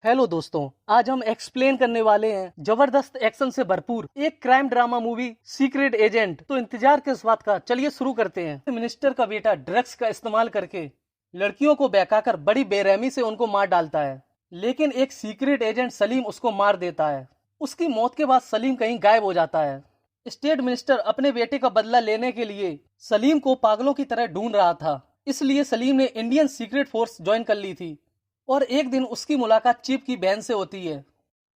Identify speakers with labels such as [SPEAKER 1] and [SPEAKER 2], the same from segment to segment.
[SPEAKER 1] Hello दोस्तों, आज हम एक्सप्लेन करने वाले हैं जबरदस्त एक्शन से भरपूर एक crime drama movie secret agent. तो इंतजार किस बात का, चलिए शुरू करते हैं। मिनिस्टर का बेटा ड्रग्स का इस्तेमाल करके लड़कियों को बहकाकर बड़ी बेरहमी से उनको मार डालता है, लेकिन एक सीक्रेट एजेंट सलीम उसको मार देता है। उसकी मौत के बाद सलीम कहीं गायब हो जाता है। स्टेट मिनिस्टर अपने बेटे का बदला लेने के लिए सलीम को पागलों की तरह ढूंढ रहा था, इसलिए सलीम ने इंडियन सीक्रेट फोर्स ज्वाइन कर ली थी। और एक दिन उसकी मुलाकात चीफ की बहन से होती है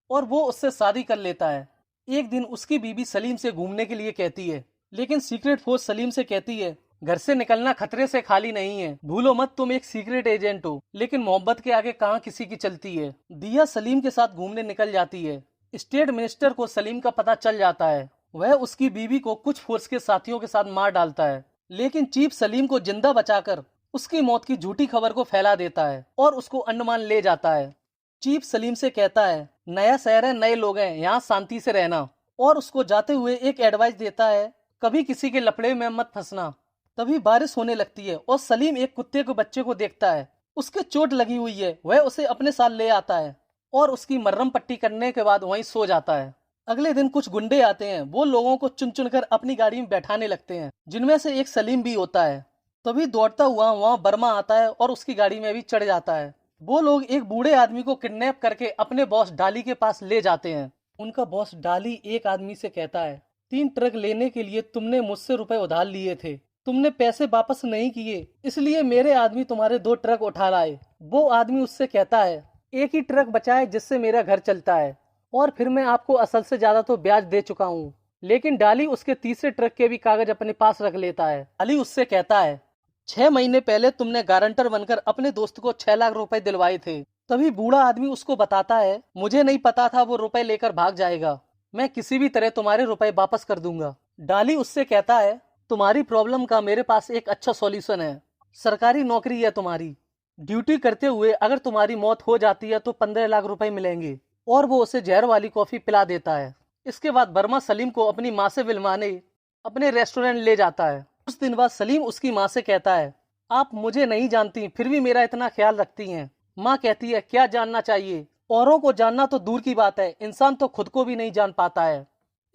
[SPEAKER 1] और वो उससे शादी कर लेता है। एक दिन उसकी बीवी सलीम से घूमने के लिए कहती है, लेकिन सीक्रेट फोर्स सलीम से कहती है घर से निकलना खतरे से खाली नहीं है, भूलो मत तुम एक सीक्रेट एजेंट हो। लेकिन मोहब्बत के आगे कहाँ किसी की चलती है। दिया सलीम के साथ घूमने निकल जाती है। स्टेट मिनिस्टर को सलीम का पता चल जाता है। वह उसकी बीवी को कुछ फोर्स के साथियों के साथ मार डालता है, लेकिन चीफ सलीम को जिंदा बचाकर उसकी मौत की झूठी खबर को फैला देता है और उसको अंडमान ले जाता है। चीफ सलीम से कहता है नया शहर है, नए लोग हैं, यहाँ शांति से रहना। और उसको जाते हुए एक एडवाइस देता है, कभी किसी के लफड़े में मत फंसना। तभी बारिश होने लगती है और सलीम एक कुत्ते के बच्चे को देखता है। उसके चोट लगी हुई है, वह उसे अपने साथ ले आता है और उसकी मर्रम पट्टी करने के बाद वहीं सो जाता है। अगले दिन कुछ गुंडे आते हैं, वो लोगों को चुन चुन कर अपनी गाड़ी में बैठाने लगते हैं, जिनमें से एक सलीम भी होता है। तभी दौड़ता हुआ वहां बर्मा आता है और उसकी गाड़ी में भी चढ़ जाता है। वो लोग एक बूढ़े आदमी को किडनैप करके अपने बॉस डाली के पास ले जाते हैं। उनका बॉस डाली एक आदमी से कहता है, 3 ट्रक लेने के लिए तुमने मुझसे रुपए उधार लिए थे, तुमने पैसे वापस नहीं किए, इसलिए मेरे आदमी तुम्हारे 2 ट्रक उठा लाए। वो आदमी उससे कहता है, एक ही ट्रक बचा है जिससे मेरा घर चलता है, और फिर मैं आपको असल से ज्यादा तो ब्याज दे चुका हूँ। लेकिन डाली उसके तीसरे ट्रक के भी कागज अपने पास रख लेता है। डाली उससे कहता है, 6 महीने पहले तुमने गारंटर बनकर अपने दोस्त को 6 लाख रुपए दिलवाए थे। तभी बूढ़ा आदमी उसको बताता है, मुझे नहीं पता था वो रुपए लेकर भाग जाएगा, मैं किसी भी तरह तुम्हारे रुपए वापस कर दूंगा। डाली उससे कहता है, तुम्हारी प्रॉब्लम का मेरे पास एक अच्छा सॉल्यूशन है। सरकारी नौकरी है तुम्हारी, ड्यूटी करते हुए अगर तुम्हारी मौत हो जाती है तो 15 लाख रुपए मिलेंगे। और वो उसे जहर वाली कॉफी पिला देता है। इसके बाद बर्मा सलीम को अपनी माँ से मिलवाने अपने रेस्टोरेंट ले जाता है। कुछ दिन बाद सलीम उसकी माँ से कहता है, आप मुझे नहीं जानती फिर भी मेरा इतना ख्याल रखती हैं। माँ कहती है, क्या जानना चाहिए, औरों को जानना तो दूर की बात है, इंसान तो खुद को भी नहीं जान पाता है।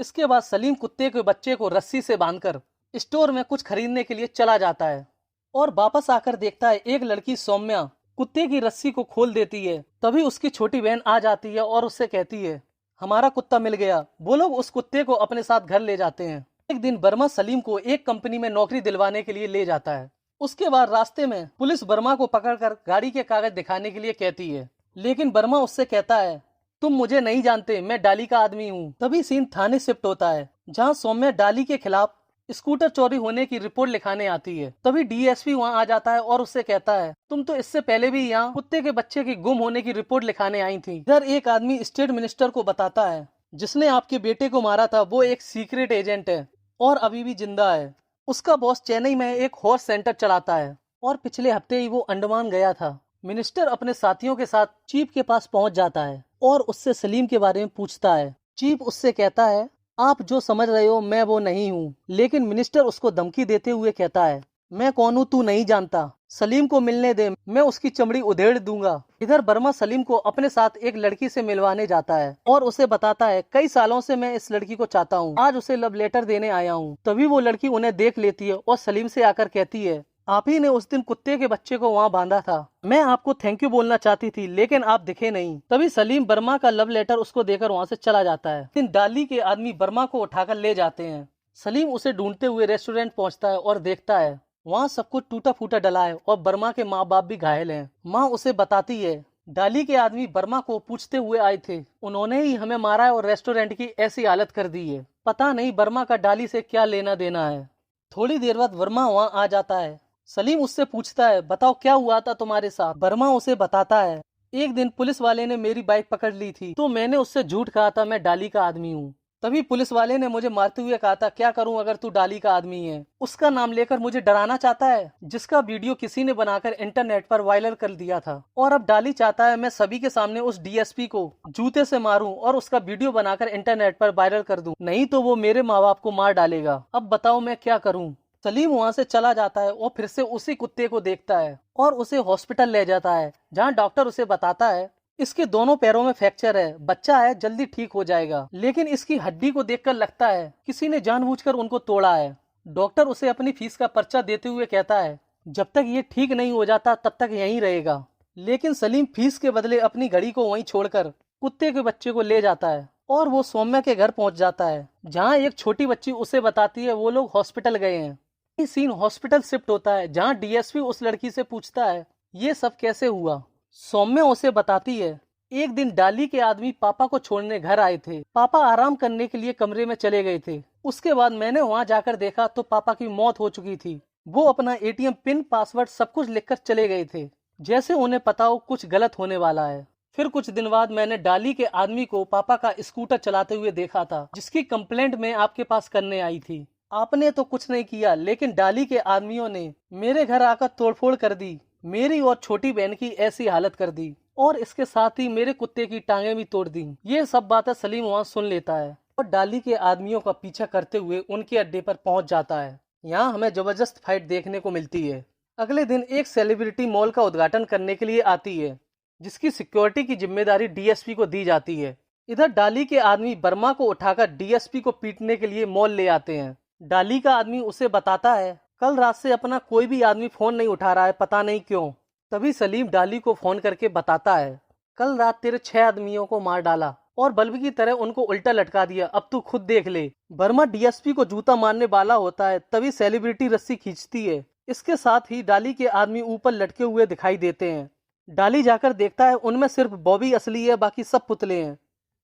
[SPEAKER 1] इसके बाद सलीम कुत्ते के बच्चे को रस्सी से बांधकर स्टोर में कुछ खरीदने के लिए चला जाता है और वापस आकर देखता है एक लड़की सौम्या कुत्ते की रस्सी को खोल देती है। तभी उसकी छोटी बहन आ जाती है और उससे कहती है, हमारा कुत्ता मिल गया। वो लोग उस कुत्ते को अपने साथ घर ले जाते हैं। एक दिन बर्मा सलीम को एक कंपनी में नौकरी दिलवाने के लिए ले जाता है। उसके बाद रास्ते में पुलिस बर्मा को पकड़कर गाड़ी के कागज दिखाने के लिए कहती है, लेकिन बर्मा उससे कहता है, तुम मुझे नहीं जानते, मैं डाली का आदमी हूँ। तभी सीन थाने शिफ्ट होता है, जहाँ सौम्या डाली के खिलाफ स्कूटर चोरी होने की रिपोर्ट लिखाने आती है। तभी डीएसपी वहाँ आ जाता है और उससे कहता है, तुम तो इससे पहले भी यहाँ कुत्ते के बच्चे की गुम होने की रिपोर्ट लिखाने आई थी। इधर एक आदमी स्टेट मिनिस्टर को बताता है, जिसने आपके बेटे को मारा था वो एक सीक्रेट एजेंट है और अभी भी जिंदा है। उसका बॉस चेन्नई में एक हॉर्स सेंटर चलाता है और पिछले हफ्ते ही वो अंडमान गया था। मिनिस्टर अपने साथियों के साथ चीफ के पास पहुंच जाता है और उससे सलीम के बारे में पूछता है। चीफ उससे कहता है, आप जो समझ रहे हो मैं वो नहीं हूँ। लेकिन मिनिस्टर उसको धमकी देते हुए कहता है, मैं कौन हूँ तू नहीं जानता, सलीम को मिलने दे, मैं उसकी चमड़ी उधेड़ दूंगा। इधर बर्मा सलीम को अपने साथ एक लड़की से मिलवाने जाता है और उसे बताता है, कई सालों से मैं इस लड़की को चाहता हूँ, आज उसे लव लेटर देने आया हूँ। तभी वो लड़की उन्हें देख लेती है और सलीम से आकर कहती है, आप ही ने उस दिन कुत्ते के बच्चे को वहाँ बांधा था, मैं आपको थैंक यू बोलना चाहती थी लेकिन आप दिखे नहीं। तभी सलीम बर्मा का लव लेटर उसको देकर वहाँ से चला जाता है। लेकिन डाली के आदमी बर्मा को उठाकर ले जाते हैं। सलीम उसे ढूंढते हुए रेस्टोरेंट पहुँचता है और देखता है वहाँ सब कुछ टूटा फूटा डला है और बर्मा के माँ बाप भी घायल हैं। माँ उसे बताती है, डाली के आदमी बर्मा को पूछते हुए आए थे, उन्होंने ही हमें मारा है और रेस्टोरेंट की ऐसी हालत कर दी है, पता नहीं बर्मा का डाली से क्या लेना देना है। थोड़ी देर बाद बर्मा वहाँ आ जाता है। सलीम उससे पूछता है, बताओ क्या हुआ था तुम्हारे साथ। बर्मा उसे बताता है, एक दिन पुलिस वाले ने मेरी बाइक पकड़ ली थी तो मैंने उससे झूठ कहा था मैं डाली का आदमी हूँ। तभी पुलिस वाले ने मुझे मारते हुए कहा था, क्या करूं अगर तू डाली का आदमी है। उसका नाम लेकर मुझे डराना चाहता है, जिसका वीडियो किसी ने बनाकर इंटरनेट पर वायरल कर दिया था। और अब डाली चाहता है मैं सभी के सामने उस डीएसपी को जूते से मारूं और उसका वीडियो बनाकर इंटरनेट पर वायरल कर दूं, नहीं तो वो मेरे माँ बाप को मार डालेगा। अब बताओ मैं क्या करूं। सलीम वहां से चला जाता है और फिर से उसी कुत्ते को देखता है और उसे हॉस्पिटल ले जाता है, जहाँ डॉक्टर उसे बताता है इसके दोनों पैरों में फ्रैक्चर है, बच्चा है, जल्दी ठीक हो जाएगा। लेकिन इसकी हड्डी को देखकर लगता है किसी ने जानबूझकर उनको तोड़ा है। डॉक्टर उसे अपनी फीस का पर्चा देते हुए कहता है जब तक ये ठीक नहीं हो जाता तब तक यहीं रहेगा। लेकिन सलीम फीस के बदले अपनी घड़ी को वहीं छोड़कर कुत्ते के बच्चे को ले जाता है और वो सौम्या के घर पहुंच जाता है, जहां एक छोटी बच्ची उसे बताती है वो लोग हॉस्पिटल गए हैं। ये सीन हॉस्पिटल शिफ्ट होता है, जहां डीएसपी उस लड़की से पूछता है ये सब कैसे हुआ। सौम्या उसे बताती है एक दिन डाली के आदमी पापा को छोड़ने घर आए थे। पापा आराम करने के लिए कमरे में चले गए थे। उसके बाद मैंने वहां जाकर देखा तो पापा की मौत हो चुकी थी। वो अपना एटीएम पिन, पासवर्ड सब कुछ लिखकर चले गए थे, जैसे उन्हें पता हो कुछ गलत होने वाला है। फिर कुछ दिन बाद मैंने डाली के आदमी को पापा का स्कूटर चलाते हुए देखा था, जिसकी कंप्लेंट मैं आपके पास करने आई थी। आपने तो कुछ नहीं किया, लेकिन डाली के आदमियों ने मेरे घर आकर तोड़फोड़ कर दी, मेरी और छोटी बहन की ऐसी हालत कर दी और इसके साथ ही मेरे कुत्ते की टांगे भी तोड़ दी। ये सब बातें सलीम वहाँ सुन लेता है और डाली के आदमियों का पीछा करते हुए उनके अड्डे पर पहुंच जाता है। यहाँ हमें जबरदस्त फाइट देखने को मिलती है। अगले दिन एक सेलिब्रिटी मॉल का उद्घाटन करने के लिए आती है, जिसकी सिक्योरिटी की जिम्मेदारी डीएसपी को दी जाती है। इधर डाली के आदमी बर्मा को उठाकर डीएसपी को पीटने के लिए मॉल ले आते हैं। डाली का आदमी उसे बताता है कल रात से अपना कोई भी आदमी फोन नहीं उठा रहा है, पता नहीं क्यों। तभी सलीम डाली को फोन करके बताता है कल रात तेरे 6 आदमियों को मार डाला और बल्ब की तरह उनको उल्टा लटका दिया, अब तू खुद देख ले। बर्मा डीएसपी को जूता मारने वाला होता है, तभी सेलिब्रिटी रस्सी खींचती है। इसके साथ ही डाली के आदमी ऊपर लटके हुए दिखाई देते हैं। डाली जाकर देखता है उनमें सिर्फ बॉबी असली है, बाकी सब पुतले हैं।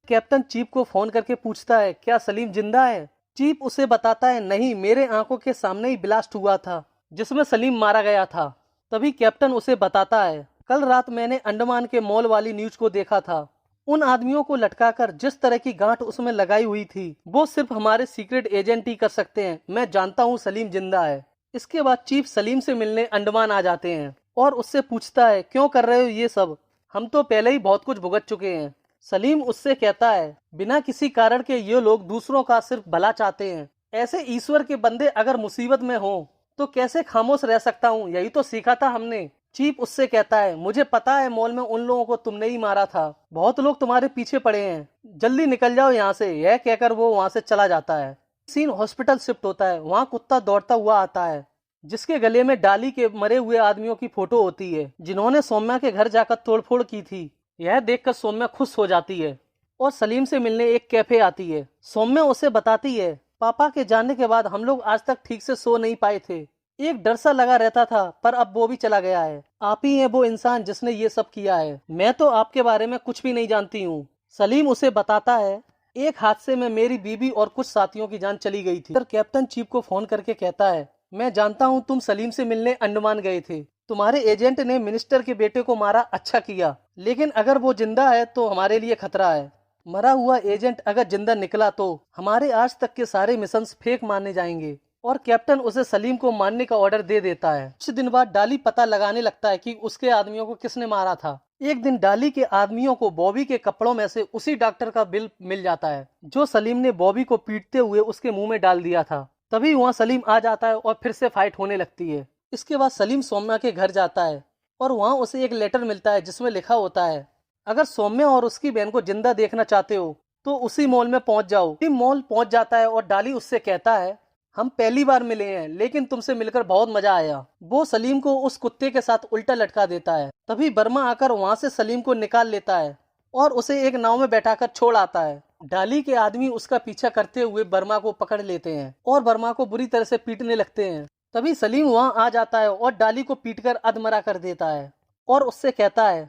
[SPEAKER 1] कैप्टन चीफ को फोन करके पूछता है क्या सलीम जिंदा है। चीफ उसे बताता है नहीं, मेरे आंखों के सामने ही ब्लास्ट हुआ था जिसमें सलीम मारा गया था। तभी कैप्टन उसे बताता है कल रात मैंने अंडमान के मॉल वाली न्यूज को देखा था। उन आदमियों को लटकाकर जिस तरह की गांठ उसमें लगाई हुई थी वो सिर्फ हमारे सीक्रेट एजेंट ही कर सकते हैं। मैं जानता हूँ सलीम जिंदा है। इसके बाद चीफ सलीम से मिलने अंडमान आ जाते हैं और उससे पूछता है क्यों कर रहे हो ये सब, हम तो पहले ही बहुत कुछ भुगत चुके हैं। सलीम उससे कहता है बिना किसी कारण के ये लोग दूसरों का सिर्फ भला चाहते हैं। ऐसे ईश्वर के बंदे अगर मुसीबत में हो तो कैसे खामोश रह सकता हूँ, यही तो सीखा था हमने। चीफ उससे कहता है मुझे पता है मॉल में उन लोगों को तुमने ही मारा था, बहुत लोग तुम्हारे पीछे पड़े हैं, जल्दी निकल जाओ यहाँ से। यह कहकर वो वहाँ से चला जाता है। सीन हॉस्पिटल शिफ्ट होता है। वहाँ कुत्ता दौड़ता हुआ आता है, जिसके गले में डाली के मरे हुए आदमियों की फोटो होती है जिन्होंने सौम्या के घर जाकर तोड़फोड़ की थी। यह देखकर सौम्या खुश हो जाती है और सलीम से मिलने एक कैफे आती है। सौम्या उसे बताती है पापा के जाने के बाद हम लोग आज तक ठीक से सो नहीं पाए थे, एक डर सा लगा रहता था, पर अब वो भी चला गया है। आप ही हैं वो इंसान जिसने ये सब किया है, मैं तो आपके बारे में कुछ भी नहीं जानती हूँ। सलीम उसे बताता है एक हादसे में मेरी बीबी और कुछ साथियों की जान चली गई थी। कैप्टन चीफ को फोन करके कहता है मैं जानता हूँ तुम सलीम से मिलने अंडमान गए थे, तुम्हारे एजेंट ने मिनिस्टर के बेटे को मारा, अच्छा किया, लेकिन अगर वो जिंदा है तो हमारे लिए खतरा है। मरा हुआ एजेंट अगर जिंदा निकला तो हमारे आज तक के सारे मिशंस फेक माने जाएंगे। और कैप्टन उसे सलीम को मारने का ऑर्डर दे देता है। कुछ दिन बाद डाली पता लगाने लगता है कि उसके आदमियों को किसने मारा था। एक दिन डाली के आदमियों को बॉबी के कपड़ों में से उसी डॉक्टर का बिल मिल जाता है जो सलीम ने बॉबी को पीटते हुए उसके मुंह में डाल दिया था। तभी वहाँ सलीम आ जाता है और फिर से फाइट होने लगती है। इसके बाद सलीम सौम्या के घर जाता है और वहाँ उसे एक लेटर मिलता है जिसमें लिखा होता है अगर सौम्या और उसकी बहन को जिंदा देखना चाहते हो तो उसी मॉल में पहुंच जाओ। मॉल पहुंच जाता है और डाली उससे कहता है हम पहली बार मिले हैं, लेकिन तुमसे मिलकर बहुत मजा आया। वो सलीम को उस कुत्ते के साथ उल्टा लटका देता है। तभी बर्मा आकर वहाँ से सलीम को निकाल लेता है और उसे एक नाव में बैठाकर छोड़ आता है। डाली के आदमी उसका पीछा करते हुए बर्मा को पकड़ लेते हैं और बर्मा को बुरी तरह से पीटने लगते हैं। तभी सलीम वहाँ आ जाता है और डाली को पीटकर अधमरा कर देता है और उससे कहता है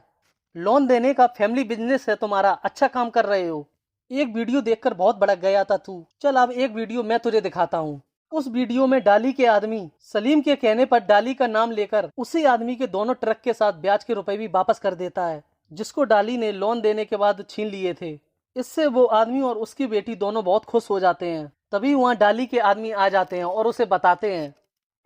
[SPEAKER 1] लोन देने का फैमिली बिजनेस है तुम्हारा, अच्छा काम कर रहे हो। एक वीडियो देखकर बहुत भड़क गया था तू, चल अब एक वीडियो मैं तुझे दिखाता हूँ। उस वीडियो में डाली के आदमी सलीम के कहने पर डाली का नाम लेकर उसी आदमी के दोनों ट्रक के साथ ब्याज के रुपए भी वापस कर देता है, जिसको डाली ने लोन देने के बाद छीन लिए थे। इससे वो आदमी और उसकी बेटी दोनों बहुत खुश हो जाते हैं। तभी वहाँ डाली के आदमी आ जाते हैं और उसे बताते हैं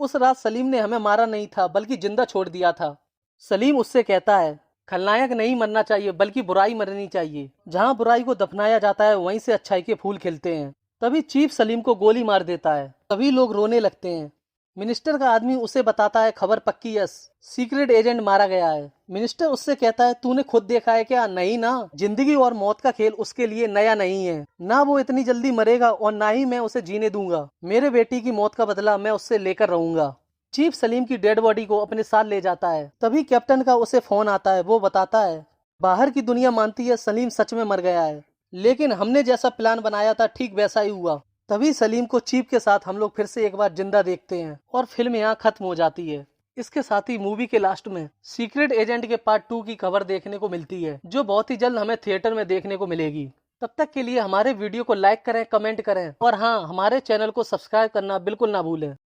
[SPEAKER 1] उस रात सलीम ने हमें मारा नहीं था बल्कि जिंदा छोड़ दिया था। सलीम उससे कहता है खलनायक नहीं मरना चाहिए बल्कि बुराई मरनी चाहिए। जहाँ बुराई को दफनाया जाता है वहीं से अच्छाई के फूल खिलते हैं। तभी चीफ सलीम को गोली मार देता है। तभी लोग रोने लगते हैं। मिनिस्टर का आदमी उसे बताता है खबर पक्की, यस सीक्रेट एजेंट मारा गया है। मिनिस्टर उससे कहता है तूने खुद देखा है क्या? नहीं ना, जिंदगी और मौत का खेल उसके लिए नया नहीं है, ना वो इतनी जल्दी मरेगा और ना ही मैं उसे जीने दूंगा। मेरे बेटी की मौत का बदला मैं उससे लेकर रहूंगा। चीफ सलीम की डेड बॉडी को अपने साथ ले जाता है। तभी कैप्टन का उसे फोन आता है। वो बताता है बाहर की दुनिया मानती है सलीम सच में मर गया है, लेकिन हमने जैसा प्लान बनाया था ठीक वैसा ही हुआ। तभी सलीम को चीफ के साथ हम लोग फिर से एक बार जिंदा देखते हैं और फिल्म यहाँ खत्म हो जाती है। इसके साथ ही मूवी के लास्ट में सीक्रेट एजेंट के पार्ट 2 की खबर देखने को मिलती है, जो बहुत ही जल्द हमें थिएटर में देखने को मिलेगी। तब तक के लिए हमारे वीडियो को लाइक करें, कमेंट करें और हाँ, हमारे चैनल को सब्सक्राइब करना बिल्कुल ना भूलें।